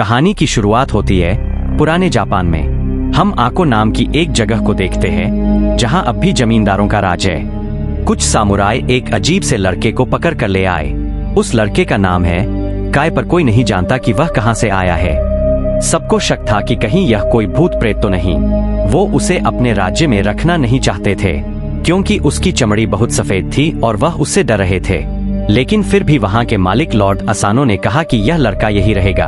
कहानी की शुरुआत होती है पुराने जापान में। हम आको नाम की एक जगह को देखते हैं जहां अब भी जमींदारों का राज है। कुछ सामुराई एक अजीब से लड़के को पकड़ कर ले आए। उस लड़के का नाम है काय, पर कोई नहीं जानता कि वह कहां से आया है। सबको शक था कि कहीं यह कोई भूत प्रेत तो नहीं। वो उसे अपने राज्य में रखना नहीं चाहते थे क्योंकि उसकी चमड़ी बहुत सफेद थी और वह उससे डर रहे थे। लेकिन फिर भी वहां के मालिक लॉर्ड असानो ने कहा कि यह लड़का यही रहेगा।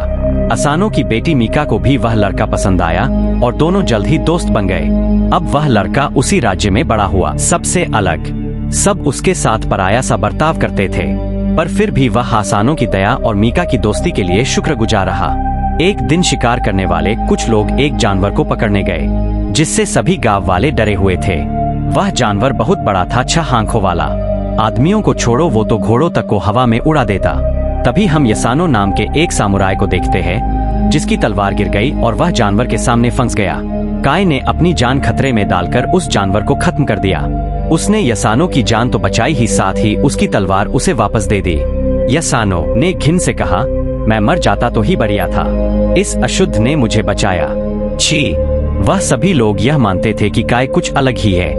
असानो की बेटी मीका को भी वह लड़का पसंद आया और दोनों जल्द ही दोस्त बन गए। अब वह लड़का उसी राज्य में बड़ा हुआ, सबसे अलग। सब उसके साथ पराया सा बर्ताव करते थे, पर फिर भी वह असानो की दया और मीका की दोस्ती के लिए शुक्रगुजार रहा। एक दिन शिकार करने वाले कुछ लोग एक जानवर को पकड़ने गए जिससे सभी गांव वाले डरे हुए थे। वह जानवर बहुत बड़ा था, 6 आंखों वाला। आदमियों को छोड़ो, वो तो घोड़ों तक को हवा में उड़ा देता। तभी हम यसानो नाम के एक सामुराई को देखते हैं जिसकी तलवार गिर गई और वह जानवर के सामने फंस गया। काय ने अपनी जान खतरे में डालकर उस जानवर को खत्म कर दिया। उसने यसानो की जान तो बचाई ही, साथ ही उसकी तलवार उसे वापस दे दी। यसानो ने घिन से कहा, मैं मर जाता तो ही बढ़िया था, इस अशुद्ध ने मुझे बचाया। छी! वह सभी लोग यह मानते थे कि काय कुछ अलग ही है।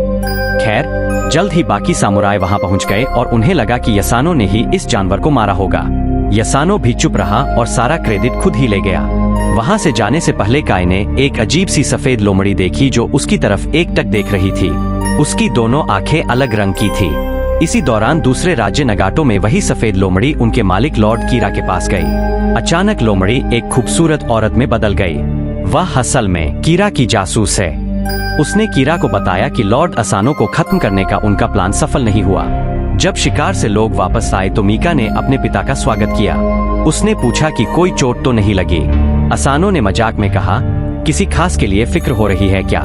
खैर, जल्द ही बाकी सामुराई वहां पहुंच गए और उन्हें लगा कि यसानो ने ही इस जानवर को मारा होगा। यसानो भी चुप रहा और सारा क्रेडिट खुद ही ले गया। वहां से जाने से पहले काय ने एक अजीब सी सफेद लोमड़ी देखी जो उसकी तरफ एकटक देख रही थी। उसकी दोनों आंखें अलग रंग की थी। इसी दौरान दूसरे राज्य नगाटो में वही सफेद लोमड़ी उनके मालिक लॉर्ड कीरा के पास गई। अचानक लोमड़ी एक खूबसूरत औरत में बदल गई। वह असल में कीरा की जासूस है। उसने कीरा को बताया कि लॉर्ड असानो को खत्म करने का उनका प्लान सफल नहीं हुआ। जब शिकार से लोग वापस आए तो मीका ने अपने पिता का स्वागत किया। उसने पूछा कि कोई चोट तो नहीं लगी। असानो ने मजाक में कहा, किसी खास के लिए फिक्र हो रही है क्या?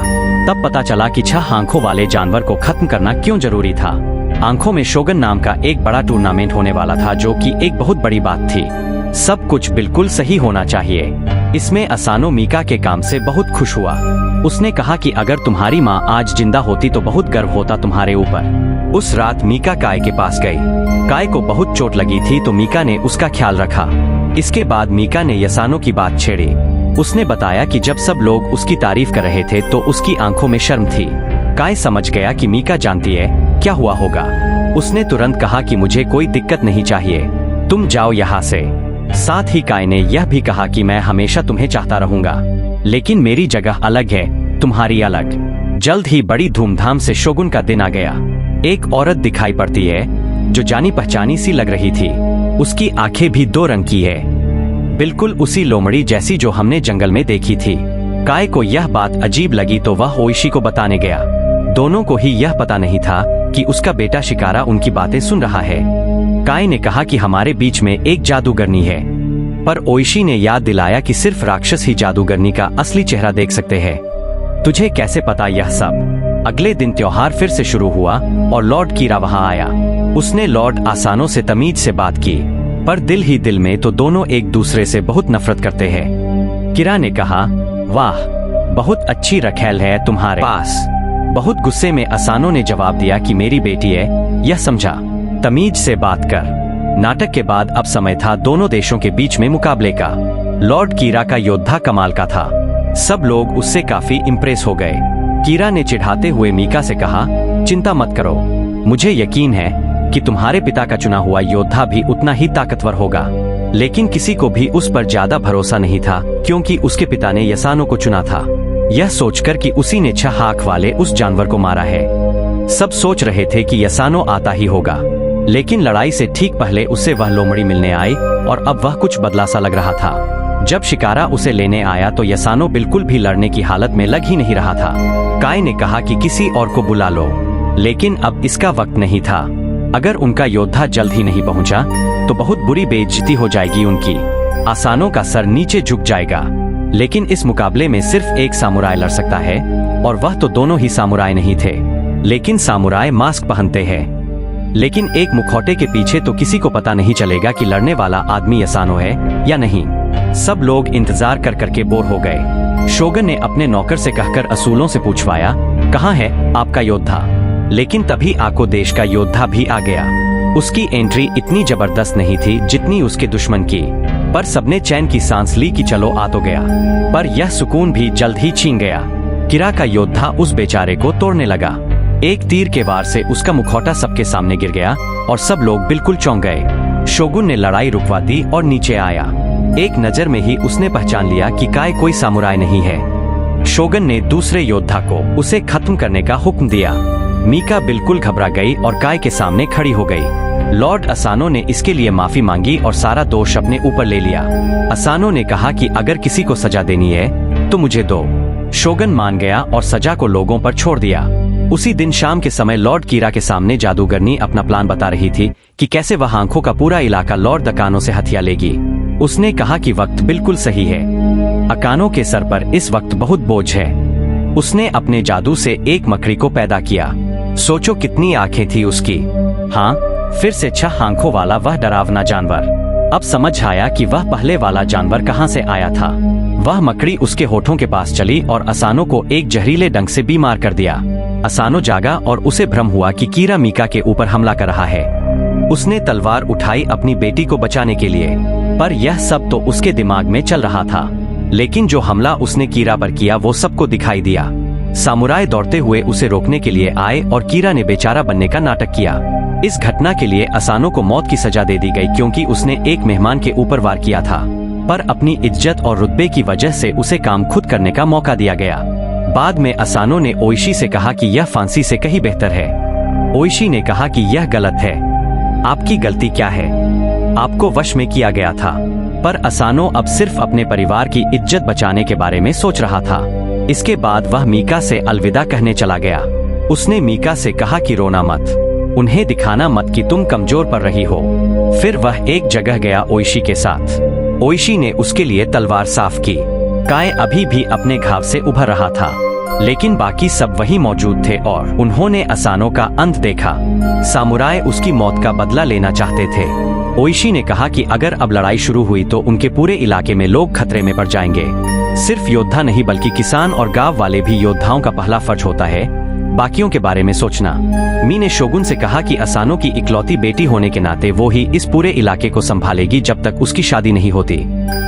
तब पता चला कि 6 आंखों वाले जानवर को खत्म करना क्यों जरूरी था। आंखों में शोगन नाम का एक बड़ा टूर्नामेंट होने वाला था जो कि एक बहुत बड़ी बात थी। सब कुछ बिल्कुल सही होना चाहिए। इसमें असानो मीका के काम से बहुत खुश हुआ। उसने कहा कि अगर तुम्हारी माँ आज जिंदा होती तो बहुत गर्व होता तुम्हारे ऊपर। उस रात मीका काय के पास गई। काय को बहुत चोट लगी थी तो मीका ने उसका ख्याल रखा। इसके बाद मीका ने यसानो की बात छेड़ी। उसने बताया कि जब सब लोग उसकी तारीफ कर रहे थे तो उसकी आंखों में शर्म थी। काय समझ गया कि मीका जानती है क्या हुआ होगा। उसने तुरंत कहा कि मुझे कोई दिक्कत नहीं चाहिए, तुम जाओ यहाँ से। साथ ही काय ने यह भी कहा कि मैं हमेशा तुम्हें चाहता रहूंगा, लेकिन मेरी जगह अलग है, तुम्हारी अलग। जल्द ही बड़ी धूमधाम से शोगुन का दिन आ गया। एक औरत दिखाई पड़ती है जो जानी पहचानी सी लग रही थी। उसकी आंखें भी 2 रंग की है, बिल्कुल उसी लोमड़ी जैसी जो हमने जंगल में देखी थी। काय को यह बात अजीब लगी तो वह ओइशी को बताने गया। दोनों को ही यह पता नहीं था कि उसका बेटा शिकारा उनकी बातें सुन रहा है। काय ने कहा कि हमारे बीच में एक जादूगरनी है, पर ओइशी ने याद दिलाया कि सिर्फ राक्षस ही जादूगरनी का असली चेहरा देख सकते हैं। तुझे कैसे पता यह सब? अगले दिन त्योहार फिर से शुरू हुआ और लॉर्ड कीरा वहां आया। उसने लॉर्ड असानो से तमीज से बात की, पर दिल ही दिल में तो दोनों एक दूसरे से बहुत नफरत करते हैं। कीरा ने कहा, वाह, बहुत अच्छी रखेल है तुम्हारे पास। बहुत गुस्से में असानो ने जवाब दिया कि मेरी बेटी है, यह समझा, तमीज से बात कर। नाटक के बाद अब समय था दोनों देशों के बीच में मुकाबले का। लॉर्ड कीरा का योद्धा कमाल का था। सब लोग उससे काफी इम्प्रेस हो गए। कीरा ने चिढ़ाते हुए मीका से कहा, चिंता मत करो, मुझे यकीन है कि तुम्हारे पिता का चुना हुआ योद्धा भी उतना ही ताकतवर होगा। लेकिन किसी को भी उस पर ज्यादा भरोसा नहीं था क्योंकि उसके पिता ने यसानो को चुना था, यह सोचकर कि उसी ने 6 आंख वाले उस जानवर को मारा है। सब सोच रहे थे कि यसानो आता ही होगा, लेकिन लड़ाई से ठीक पहले उससे वह लोमड़ी मिलने आई और अब वह कुछ बदला सा लग रहा था। जब शिकारा उसे लेने आया तो यसानो बिल्कुल भी लड़ने की हालत में लग ही नहीं रहा था। काय ने कहा कि किसी और को बुला लो, लेकिन अब इसका वक्त नहीं था। अगर उनका योद्धा जल्द ही नहीं पहुंचा तो बहुत बुरी बेइज्जती हो जाएगी उनकी। असानो का सर नीचे झुक जाएगा। लेकिन इस मुकाबले में सिर्फ एक सामुराई लड़ सकता है और वह तो दोनों ही सामुराई नहीं थे। लेकिन सामुराई मास्क पहनते हैं, लेकिन एक मुखौटे के पीछे तो किसी को पता नहीं चलेगा कि लड़ने वाला आदमी यसानो है या नहीं। सब लोग इंतजार कर करके बोर हो गए। शोगन ने अपने नौकर से कहकर असूलों से पूछवाया, कहाँ है आपका योद्धा? लेकिन तभी आको देश का योद्धा भी आ गया। उसकी एंट्री इतनी जबरदस्त नहीं थी जितनी उसके दुश्मन की। पर सबने चैन की सांस ली कि चलो आ तो गया, पर यह सुकून भी जल्द ही छीन गया। कीरा का योद्धा उस बेचारे को तोड़ने लगा। एक तीर के वार से उसका मुखौटा सबके सामने गिर गया और सब लोग बिल्कुल चौंक गए। शोगुन ने लड़ाई रुकवा दी और नीचे आया। एक नजर में ही उसने पहचान लिया कि काय कोई सामुराई नहीं है। शोगुन ने दूसरे योद्धा को उसे खत्म करने का हुक्म दिया। मीका बिल्कुल घबरा गई और काय के सामने खड़ी हो गई। लॉर्ड असानो ने इसके लिए माफी मांगी और सारा दोष अपने ऊपर ले लिया। असानो ने कहा कि अगर किसी को सजा देनी है तो मुझे दो। शोगुन मान गया और सजा को लोगों पर छोड़ दिया। उसी दिन शाम के समय लॉर्ड कीरा के सामने जादूगरनी अपना प्लान बता रही थी कि कैसे वह आंखों का पूरा इलाका लॉर्ड अकानो से हथिया लेगी। उसने कहा कि वक्त बिल्कुल सही है। अकानो के सर पर इस वक्त बहुत बोझ है। उसने अपने जादू से एक मकड़ी को पैदा किया। सोचो कितनी आंखें थी उसकी। हाँ, फिर से 6 आंखों वाला वह डरावना जानवर। अब समझ आया कि वह पहले वाला जानवर कहाँ से आया था। वह मकड़ी उसके होठों के पास चली और असानो को एक जहरीले डंक से बीमार कर दिया। असानो जागा और उसे भ्रम हुआ कि कीरा मीका के ऊपर हमला कर रहा है। उसने तलवार उठाई अपनी बेटी को बचाने के लिए, पर यह सब तो उसके दिमाग में चल रहा था। लेकिन जो हमला उसने कीरा पर किया वो सबको दिखाई दिया। सामुराई दौड़ते हुए उसे रोकने के लिए आए और कीरा ने बेचारा बनने का नाटक किया। इस घटना के लिए असानो को मौत की सजा दे दी गई क्योंकि उसने एक मेहमान के ऊपर वार किया था, पर अपनी इज्जत और रुतबे की वजह से उसे काम खुद करने का मौका दिया गया। बाद में असानो ने ओइशी से कहा कि यह फांसी से कहीं बेहतर है। ओइशी ने कहा कि यह गलत है। आपकी गलती क्या है? आपको वश में किया गया था। पर असानो अब सिर्फ अपने परिवार की इज्जत बचाने के बारे में सोच रहा था। इसके बाद वह मीका से अलविदा कहने चला गया। उसने मीका से कहा कि रोना मत, उन्हें दिखाना मत कि तुम कमजोर पड़ रही हो। फिर वह एक जगह गया ओइशी के साथ। ओइशी ने उसके लिए तलवार साफ की। काय अभी भी अपने घाव से उभर रहा था, लेकिन बाकी सब वहीं मौजूद थे और उन्होंने असानो का अंत देखा। सामुराई उसकी मौत का बदला लेना चाहते थे। ओइशी ने कहा कि अगर अब लड़ाई शुरू हुई तो उनके पूरे इलाके में लोग खतरे में पड़ जाएंगे। सिर्फ योद्धा नहीं बल्कि किसान और गांव वाले भी योद्धाओं का पहला फर्ज होता है बाकियों के बारे में सोचना। मी ने शोगुन से कहा कि असानो की इकलौती बेटी होने के नाते वो ही इस पूरे इलाके को संभालेगी जब तक उसकी शादी नहीं होती।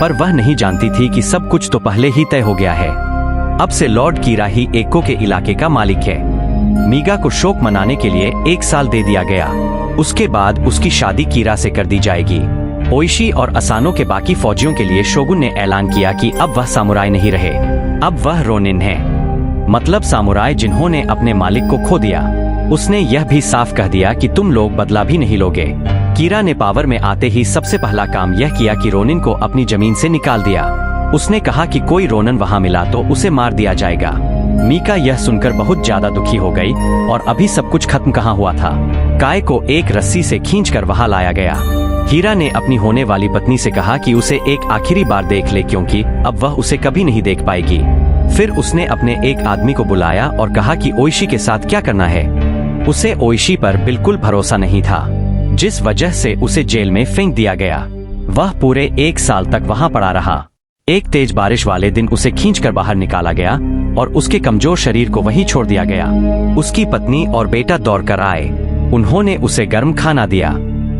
पर वह नहीं जानती थी कि सब कुछ तो पहले ही तय हो गया है। अब से लॉर्ड कीरा ही एको के इलाके का मालिक है। मीगा को शोक मनाने के लिए 1 साल दे दिया गया। उसके बाद उसकी शादी कीरा से कर दी जाएगी। ओइशी और असानो के बाकी फौजियों के लिए शोगुन ने ऐलान किया कि अब वह सामुराई नहीं रहे, अब वह रोनिन है, मतलब सामुराई जिन्होंने अपने मालिक को खो दिया। उसने यह भी साफ कह दिया कि तुम लोग बदला भी नहीं लोगे। कीरा ने पावर में आते ही सबसे पहला काम यह किया कि रोनिन को अपनी जमीन से निकाल दिया। उसने कहा कि कोई रोनिन वहां मिला तो उसे मार दिया जाएगा। मीका यह सुनकर बहुत ज्यादा दुखी हो गई और अभी सब कुछ खत्म कहाँ हुआ था। काय को एक रस्सी से खींचकर वहां लाया गया। हीरा ने अपनी होने वाली पत्नी से कहा कि उसे एक आखिरी बार देख ले क्योंकि अब वह उसे कभी नहीं देख पाएगी। फिर उसने अपने एक आदमी को बुलाया और कहा कि ओइशी के साथ क्या करना है। उसे ओइशी पर बिल्कुल भरोसा नहीं था, जिस वजह से उसे जेल में फेंक दिया गया। वह पूरे 1 साल तक वहां पड़ा रहा। एक तेज बारिश वाले दिन उसे खींचकर बाहर निकाला गया और उसके कमजोर शरीर को वहीं छोड़ दिया गया। उसकी पत्नी और बेटा दौड़कर आए। उन्होंने उसे गर्म खाना दिया।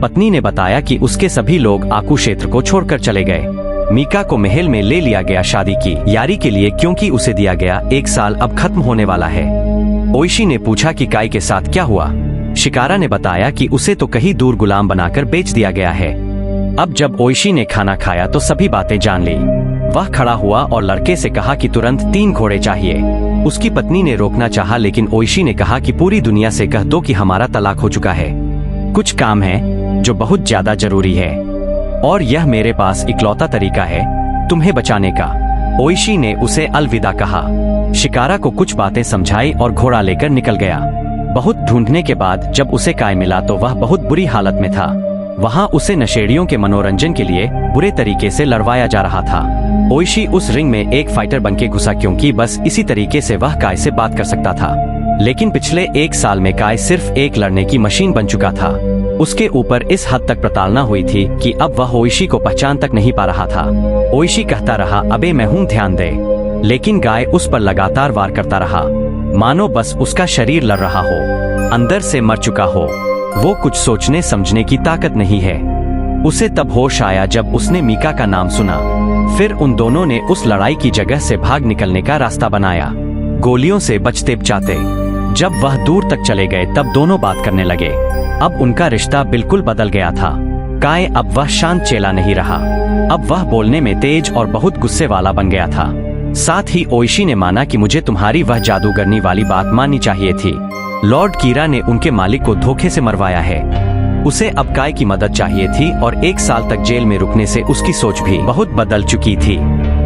पत्नी ने बताया कि उसके सभी लोग आकू क्षेत्र को छोड़कर चले गए। मीका को महल में ले लिया गया शादी की यारी के लिए क्योंकि उसे दिया गया 1 साल अब खत्म होने वाला है। ओइशी ने पूछा कि काय के साथ क्या हुआ। शिकारा ने बताया कि उसे तो कहीं दूर गुलाम बनाकर बेच दिया गया है। अब जब ओइशी ने खाना खाया तो सभी बातें जान ली। वह खड़ा हुआ और लड़के से कहा कि तुरंत 3 घोड़े चाहिए। उसकी पत्नी ने रोकना चाहा लेकिन ओइशी ने कहा कि पूरी दुनिया से कह दो कि हमारा तलाक हो चुका है। कुछ काम है जो बहुत ज्यादा जरूरी है और यह मेरे पास इकलौता तरीका है तुम्हें बचाने का। ओइशी ने उसे अलविदा कहा। शिकारा को कुछ बातें समझाई और घोड़ा लेकर निकल गया। बहुत ढूंढने के बाद जब उसे काय मिला तो वह बहुत बुरी हालत में था। वहाँ उसे नशेड़ियों के मनोरंजन के लिए बुरे तरीके से लड़वाया जा रहा था। ओइशी उस रिंग में एक फाइटर बनके घुसा क्योंकि बस इसी तरीके से वह काय से बात कर सकता था। लेकिन पिछले 1 साल में काय सिर्फ एक लड़ने की मशीन बन चुका था। उसके ऊपर इस हद तक प्रताड़ना हुई थी कि अब वह ओइशी को पहचान तक नहीं पा रहा था। ओइशी कहता रहा, अबे मैं हूँ, ध्यान दे। लेकिन गाय उस पर लगातार वार करता रहा, मानो बस उसका शरीर लड़ रहा हो, अंदर से मर चुका हो। वो कुछ सोचने समझने की ताकत नहीं है। उसे तब होश आया जब उसने मीका का नाम सुना। फिर उन दोनों ने उस लड़ाई की जगह से भाग निकलने का रास्ता बनाया, गोलियों से बचते बचाते। जब वह दूर तक चले गए तब दोनों बात करने लगे। अब उनका रिश्ता बिल्कुल बदल गया था। काय अब वह शांत चेला नहीं रहा, अब वह बोलने में तेज और बहुत गुस्से वाला बन गया था। साथ ही ओइशी ने माना कि मुझे तुम्हारी वह जादूगरनी वाली बात माननी चाहिए थी। लॉर्ड कीरा ने उनके मालिक को धोखे से मरवाया है। उसे अब काय की मदद चाहिए थी और 1 साल तक जेल में रुकने से उसकी सोच भी बहुत बदल चुकी थी।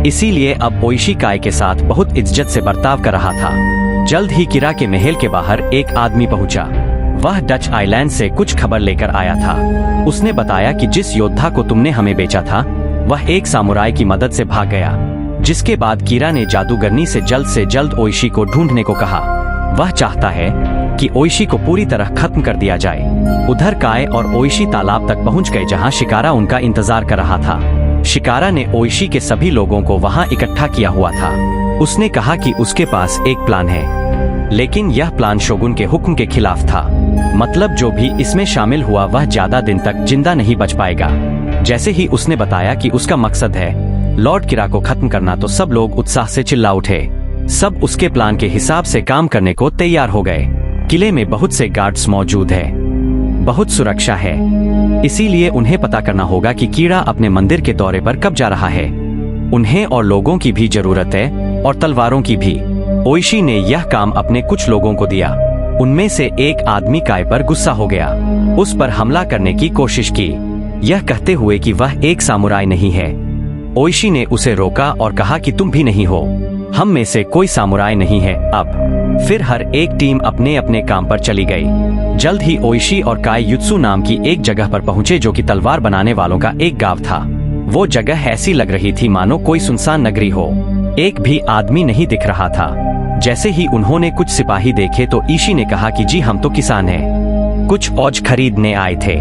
इसीलिए अब ओइशी काय के साथ बहुत इज्जत से बर्ताव कर रहा था। जल्द ही कीरा के महल के बाहर एक आदमी पहुंचा। वह डच आइलैंड से कुछ खबर लेकर आया था। उसने बताया कि जिस योद्धा को तुमने हमें बेचा था वह एक सामुराई की मदद से भाग गया। जिसके बाद कीरा ने जादूगरनी से जल्द ओइशी को ढूंढने को कहा। वह चाहता है कि ओइशी को पूरी तरह खत्म कर दिया जाए। उधर काय और ओइशी तालाब तक पहुंच गए जहां शिकारा उनका इंतजार कर रहा था। शिकारा ने ओइशी के सभी लोगों को वहां इकट्ठा किया हुआ था। उसने कहा कि उसके पास एक प्लान है, लेकिन यह प्लान शोगुन के हुक्म के खिलाफ था। मतलब जो भी इसमें शामिल हुआ वह ज्यादा दिन तक जिंदा नहीं बच पाएगा। जैसे ही उसने बताया कि उसका मकसद है लॉर्ड कीरा को खत्म करना तो सब लोग उत्साह से चिल्ला उठे। सब उसके प्लान के हिसाब से काम करने को तैयार हो गए। किले में बहुत से गार्ड्स मौजूद है, बहुत सुरक्षा है, इसीलिए उन्हें पता करना होगा कि कीड़ा अपने मंदिर के दौरे पर कब जा रहा है। उन्हें और लोगों की भी जरूरत है और तलवारों की भी। ओइशी ने यह काम अपने कुछ लोगों को दिया। उनमें से एक आदमी काय पर गुस्सा हो गया, उस पर हमला करने की कोशिश की, यह कहते हुए कि वह एक सामुराई नहीं है। ओइशी ने उसे रोका और कहा कि तुम भी नहीं हो, हम में से कोई सामुराई नहीं है अब। फिर हर एक टीम अपने अपने काम पर चली गई। जल्द ही ओइशी और काय युत्सु नाम की एक जगह पर पहुंचे जो कि तलवार बनाने वालों का एक गांव था। वो जगह ऐसी लग रही थी मानो कोई सुनसान नगरी हो। एक भी आदमी नहीं दिख रहा था। जैसे ही उन्होंने कुछ सिपाही देखे तो ईशी ने कहा कि जी हम तो किसान हैं, कुछ औज खरीदने आए थे।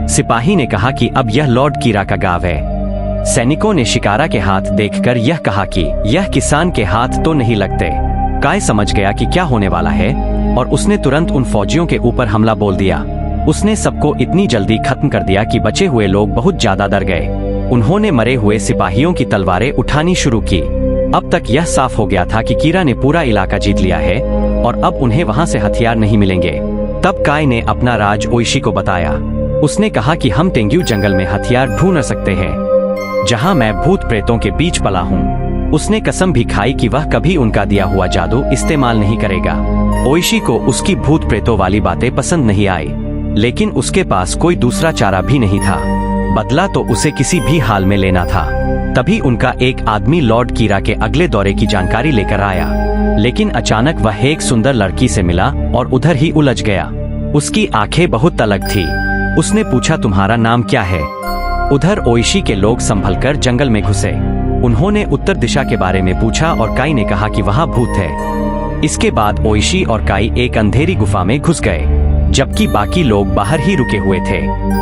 सिपाही ने कहा कि अब यह लॉर्ड कीरा का गांव है। सैनिकों ने शिकारा के हाथ देखकर यह कहा कि यह किसान के हाथ तो नहीं लगते। काय समझ गया कि क्या होने वाला है और उसने तुरंत उन फौजियों के ऊपर हमला बोल दिया। उसने सबको इतनी जल्दी खत्म कर दिया कि बचे हुए लोग बहुत ज्यादा डर गए। उन्होंने मरे हुए सिपाहियों की तलवारें उठानी शुरू की। अब तक यह साफ हो गया था कि कीरा ने पूरा इलाका जीत लिया है और अब उन्हें वहां से हथियार नहीं मिलेंगे। तब काय ने अपना राज ओइशी को बताया। उसने कहा कि हम तेंग्यू जंगल में हथियार ढूंढ सकते हैं, जहां मैं भूत प्रेतों के बीच पला हूं। उसने कसम भी खाई कि वह कभी उनका दिया हुआ जादू इस्तेमाल नहीं करेगा। ओइशी को उसकी भूत प्रेतों वाली बातें पसंद नहीं आई, लेकिन उसके पास कोई दूसरा चारा भी नहीं था। बदला तो उसे किसी भी हाल में लेना था। तभी उनका एक आदमी लॉर्ड कीरा के अगले दौरे की जानकारी लेकर आया, लेकिन अचानक वह एक सुंदर लड़की से मिला और उधर ही उलझ गया। उसकी आंखें बहुत अलग थी। उसने पूछा तुम्हारा नाम क्या है? उधर ओइशी के लोग संभलकर जंगल में घुसे। उन्होंने उत्तर दिशा के बारे में पूछा और काई ने कहा कि वहाँ भूत है। इसके बाद ओइशी और काई एक अंधेरी गुफा में घुस गए, जबकि बाकी लोग बाहर ही रुके हुए थे।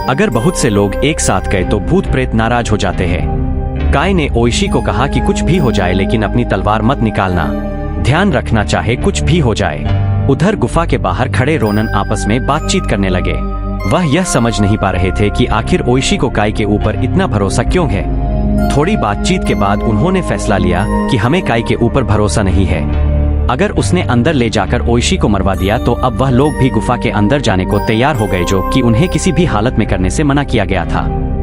अगर बहुत से लोग एक साथ गए तो भूत प्रेत नाराज हो जाते हैं। काय ने ओइशी को कहा कि कुछ भी हो जाए लेकिन अपनी तलवार मत निकालना, ध्यान रखना चाहे कुछ भी हो जाए। उधर गुफा के बाहर खड़े रोनन आपस में बातचीत करने लगे। वह यह समझ नहीं पा रहे थे कि आखिर ओइशी को काय के ऊपर इतना भरोसा क्यों है। थोड़ी बातचीत के बाद उन्होंने फैसला लिया कि हमें काय के ऊपर भरोसा नहीं है। अगर उसने अंदर ले जाकर ओइशी को मरवा दिया तो अब वह लोग भी गुफा के अंदर जाने को तैयार हो गए, जो कि उन्हें किसी भी हालत में करने से मना किया गया था।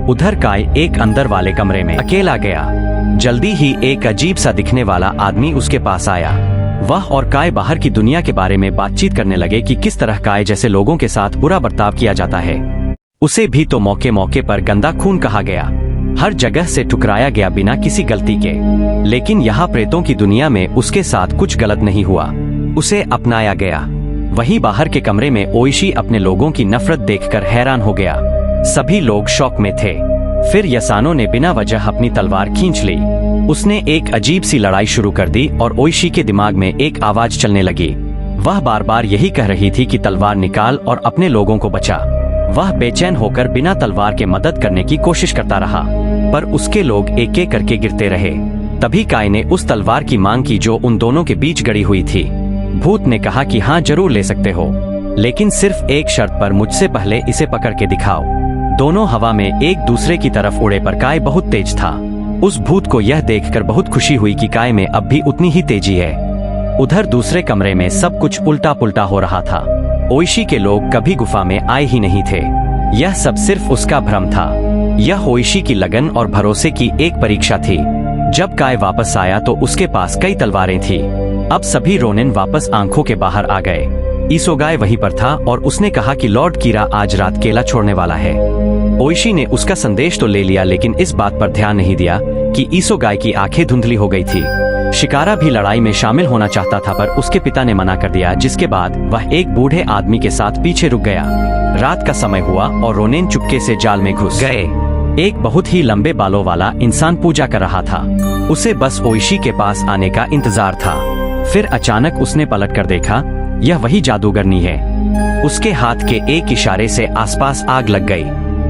उधर काय एक अंदर वाले कमरे में अकेला गया। जल्दी ही एक अजीब सा दिखने वाला आदमी उसके पास आया। वह और काय बाहर की दुनिया के बारे में बातचीत करने लगे कि किस तरह काय जैसे लोगों के साथ बुरा बर्ताव किया जाता है। उसे भी तो मौके मौके पर गंदा खून कहा गया, हर जगह से ठुकराया गया बिना किसी गलती के। लेकिन यहाँ प्रेतों की दुनिया में उसके साथ कुछ गलत नहीं हुआ, उसे अपनाया गया। वहीं बाहर के कमरे में ओइशी अपने लोगों की नफरत देखकर हैरान हो गया। सभी लोग शौक में थे। फिर यसानो ने बिना वजह अपनी तलवार खींच ली। उसने एक अजीब सी लड़ाई शुरू कर दी और ओइशी के दिमाग में एक आवाज चलने लगी। वह बार बार यही कह रही थी कि तलवार निकाल और अपने लोगों को बचा। वह बेचैन होकर बिना तलवार के मदद करने की कोशिश करता रहा, पर उसके लोग एक एक करके गिरते रहे। तभी काय ने उस तलवार की मांग की जो उन दोनों के बीच गड़ी हुई थी। भूत ने कहा कि हाँ जरूर ले सकते हो, लेकिन सिर्फ एक शर्त पर, मुझसे पहले इसे पकड़ के दिखाओ। दोनों हवा में एक दूसरे की तरफ उड़े पर काय बहुत तेज था। उस भूत को यह देखकर बहुत खुशी हुई कि काय में अब भी उतनी ही तेजी है। उधर दूसरे कमरे में सब कुछ उल्टा पुल्टा हो रहा था। ओइशी के लोग कभी गुफा में आए ही नहीं थे। यह सब सिर्फ उसका भ्रम था। यह ओइशी की लगन और भरोसे की एक परीक्षा थी। जब काय वापस आया तो उसके पास कई तलवारें थी। अब सभी रोनिन वापस आंखों के बाहर आ गए। इसोगाई वहीं पर था और उसने कहा कि लॉर्ड कीरा आज रात केला छोड़ने वाला है। ओइशी ने उसका संदेश तो ले लिया, लेकिन इस बात पर ध्यान नहीं दिया कि इसोगाई की आंखें धुंधली हो गई थी। शिकारा भी लड़ाई में शामिल होना चाहता था, पर उसके पिता ने मना कर दिया, जिसके बाद वह एक बूढ़े आदमी के साथ पीछे रुक गया। रात का समय हुआ और रोनिन चुपके से जाल में घुस गए। एक बहुत ही लंबे बालों वाला इंसान पूजा कर रहा था। उसे बस ओइशी के पास आने का इंतजार था। फिर अचानक उसने पलट कर देखा, यह वही जादूगरनी है। उसके हाथ के एक इशारे से आसपास आग लग गई।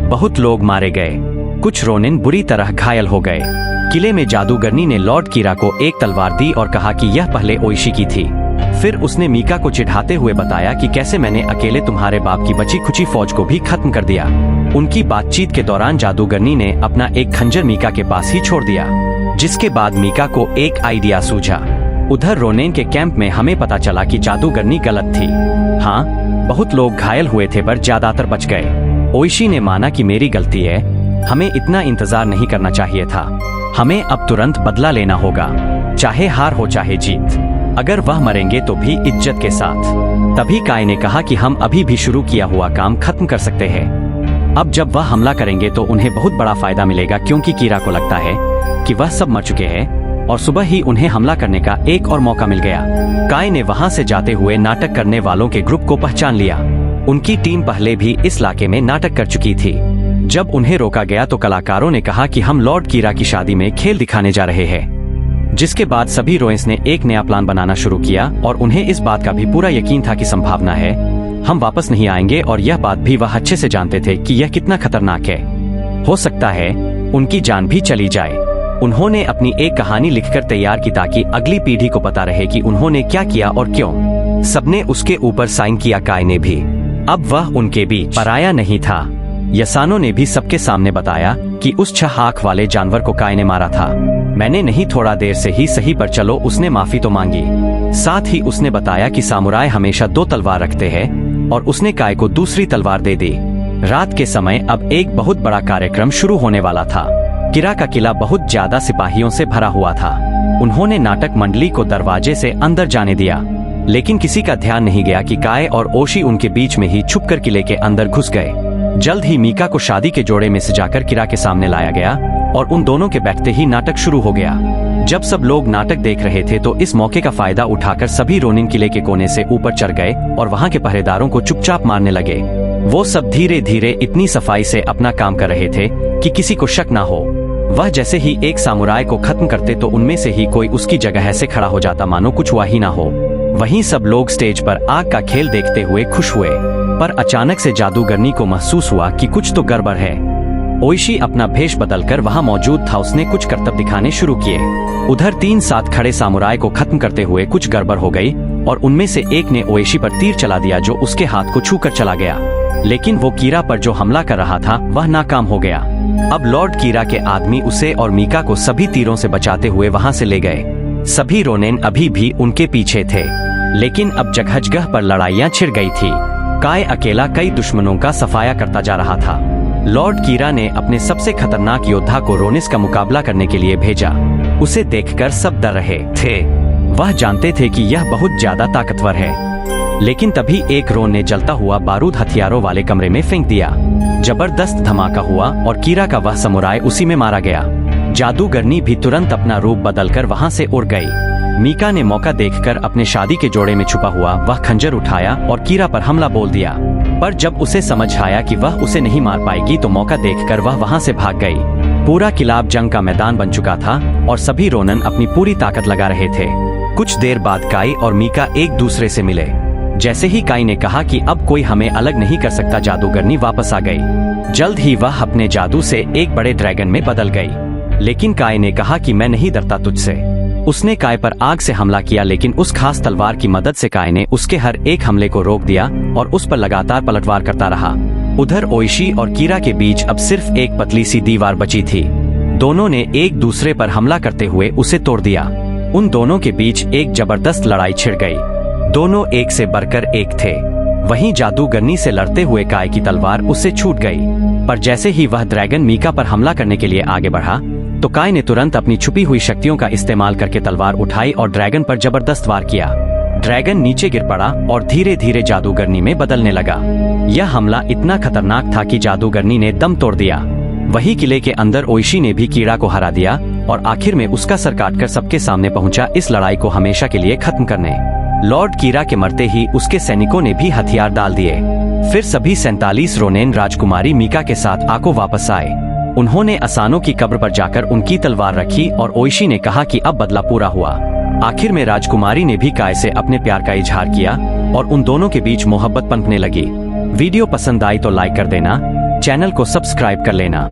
बहुत लोग मारे गए। कुछ रोनिन बुरी तरह घायल हो गए। किले में जादूगरनी ने लॉर्ड कीरा को एक तलवार दी और कहा कि यह पहले ओइशी की थी। फिर उसने मीका को चिढ़ाते हुए बताया कि कैसे मैंने अकेले तुम्हारे बाप की बची खुची फौज को भी खत्म कर दिया। उनकी बातचीत के दौरान जादूगरनी ने अपना एक खंजर मीका के पास ही छोड़ दिया, जिसके बाद मीका को एक आइडिया सूझा। उधर रोनिन के कैंप में हमें पता चला कि जादूगरनी गलत थी। हाँ, बहुत लोग घायल हुए थे पर ज्यादातर बच गए। ओइशी ने माना कि मेरी गलती है, हमें इतना इंतजार नहीं करना चाहिए था। हमें अब तुरंत बदला लेना होगा, चाहे हार हो चाहे जीत। अगर वह मरेंगे तो भी इज्जत के साथ। तभी काय ने कहा कि हम अभी भी शुरू किया हुआ काम खत्म कर सकते हैं। अब जब वह हमला करेंगे तो उन्हें बहुत बड़ा फायदा मिलेगा, क्योंकि कीरा को लगता है कि वह सब मर चुके हैं और सुबह ही उन्हें हमला करने का एक और मौका मिल गया। काय ने वहां से जाते हुए नाटक करने वालों के ग्रुप को पहचान लिया। उनकी टीम पहले भी इस इलाके में नाटक कर चुकी थी। जब उन्हें रोका गया तो कलाकारों ने कहा कि हम लॉर्ड कीरा की शादी में खेल दिखाने जा रहे हैं। जिसके बाद सभी रोइंस ने एक नया प्लान बनाना शुरू किया और उन्हें इस बात का भी पूरा यकीन था कि संभावना है हम वापस नहीं आएंगे, और यह बात भी वह अच्छे से जानते थे कि यह कितना खतरनाक है। हो सकता है उनकी जान भी चली जाए। उन्होंने अपनी एक कहानी लिखकर तैयार की ताकि अगली पीढ़ी को पता रहे कि उन्होंने क्या किया और क्यों। सबने उसके ऊपर साइन किया, काय ने भी। अब वह उनके बीच पराया नहीं था। यसानो ने भी सबके सामने बताया कि उस 6 आंख वाले जानवर को काय ने मारा था। मैंने नहीं, थोड़ा देर से ही सही, पर चलो। उसने माफी तो मांगी। साथ ही उसने बताया कि सामुराई हमेशा 2 तलवार रखते हैं, और उसने काय को दूसरी तलवार दे दी। रात के समय अब एक बहुत बड़ा कार्यक्रम शुरू होने वाला था। कीरा का किला बहुत ज्यादा सिपाहियों से भरा हुआ था। उन्होंने नाटक मंडली को दरवाजे से अंदर जाने दिया, लेकिन किसी का ध्यान नहीं गया कि काय और ओशी उनके बीच में ही छुपकर किले के अंदर घुस गए। जल्द ही मीका को शादी के जोड़े में सजाकर कीरा के सामने लाया गया और उन दोनों के बैठते ही नाटक शुरू हो गया। जब सब लोग नाटक देख रहे थे तो इस मौके का फायदा उठाकर सभी रोनिन किले के कोने से ऊपर चढ़ गए और वहां के पहरेदारों को चुपचाप मारने लगे। वो सब धीरे धीरे इतनी सफाई से अपना काम कर रहे थे कि किसी को शक न हो। वह जैसे ही एक सामुराई को खत्म करते तो उनमें से ही कोई उसकी जगह ऐसे खड़ा हो जाता मानो कुछ हुआ ही ना हो। वहीं सब लोग स्टेज पर आग का खेल देखते हुए खुश हुए, पर अचानक से जादूगरनी को महसूस हुआ कि कुछ तो गड़बड़ है। ओइशी अपना भेष बदलकर वहां मौजूद था। उसने कुछ करतब दिखाने शुरू किए। उधर 3 साथ खड़े सामुराई को खत्म करते हुए कुछ गड़बड़ हो गई और उनमें से एक ने ओइशी पर तीर चला दिया, जो उसके हाथ को छूकर चला गया। लेकिन वो कीरा पर जो हमला कर रहा था वह नाकाम हो गया। अब लॉर्ड कीरा के आदमी उसे और मीका को सभी तीरों से बचाते हुए वहां से ले गए। सभी रोनिन अभी भी उनके पीछे थे, लेकिन अब जगह जगह पर लड़ाइयां छिड़ गई थी। काय अकेला कई दुश्मनों का सफाया करता जा रहा था। लॉर्ड कीरा ने अपने सबसे खतरनाक योद्धा को रोनिस का मुकाबला करने के लिए भेजा। उसे देखकर सब डर रहे थे। वह जानते थे कि यह बहुत ज्यादा ताकतवर है। लेकिन तभी एक रोन ने जलता हुआ बारूद हथियारों वाले कमरे में फेंक दिया। जबरदस्त धमाका हुआ और कीरा का वह समुराई उसी में मारा गया। जादूगरनी भी तुरंत अपना रूप बदलकर वहां से उड़ गई। मीका ने मौका देखकर अपने शादी के जोड़े में छुपा हुआ वह खंजर उठाया और कीरा पर हमला बोल दिया। पर जब उसे समझ आया कि वह उसे नहीं मार पाएगी तो मौका देखकर वह वहां से भाग गई। पूरा किला अब जंग का मैदान बन चुका था और सभी रोनन अपनी पूरी ताकत लगा रहे थे। कुछ देर बाद काई और मीका एक दूसरे से मिले। जैसे ही काई ने कहा कि अब कोई हमें अलग नहीं कर सकता, जादूगरनी वापस आ गई। जल्द ही वह अपने जादू से एक बड़े ड्रैगन में बदल गई। लेकिन काय ने कहा कि मैं नहीं डरता तुझसे। उसने काय पर आग से हमला किया, लेकिन उस खास तलवार की मदद से काय ने उसके हर एक हमले को रोक दिया और उस पर लगातार पलटवार करता रहा। उधर ओइशी और कीरा के बीच अब सिर्फ एक पतली सी दीवार बची थी। दोनों ने एक दूसरे पर हमला करते हुए उसे तोड़ दिया। उन दोनों के बीच एक जबरदस्त लड़ाई छिड़ गई। दोनों एक से बढ़कर एक थे। वहीं जादूगरनी से लड़ते हुए काय की तलवार उससे छूट गई, पर जैसे ही वह ड्रैगन मीका पर हमला करने के लिए आगे बढ़ा तो काय ने तुरंत अपनी छुपी हुई शक्तियों का इस्तेमाल करके तलवार उठाई और ड्रैगन पर जबरदस्त वार किया। ड्रैगन नीचे गिर पड़ा और धीरे धीरे जादूगरनी में बदलने लगा। यह हमला इतना खतरनाक था कि जादूगरनी ने दम तोड़ दिया। वही किले के अंदर ओइशी ने भी कीड़ा को हरा दिया और आखिर में उसका सर काटकर सबके सामने पहुंचा, इस लड़ाई को हमेशा के लिए खत्म करने। लॉर्ड कीरा के मरते ही उसके सैनिकों ने भी हथियार डाल दिए। फिर सभी 47 रोनेन राजकुमारी मीका के साथ आको वापस आए। उन्होंने असानों की कब्र पर जाकर उनकी तलवार रखी और ओइशी ने कहा कि अब बदला पूरा हुआ। आखिर में राजकुमारी ने भी काय से अपने प्यार का इजहार किया और उन दोनों के बीच मोहब्बत पनपने लगी। वीडियो पसंद आई तो लाइक कर देना, चैनल को सब्सक्राइब कर लेना।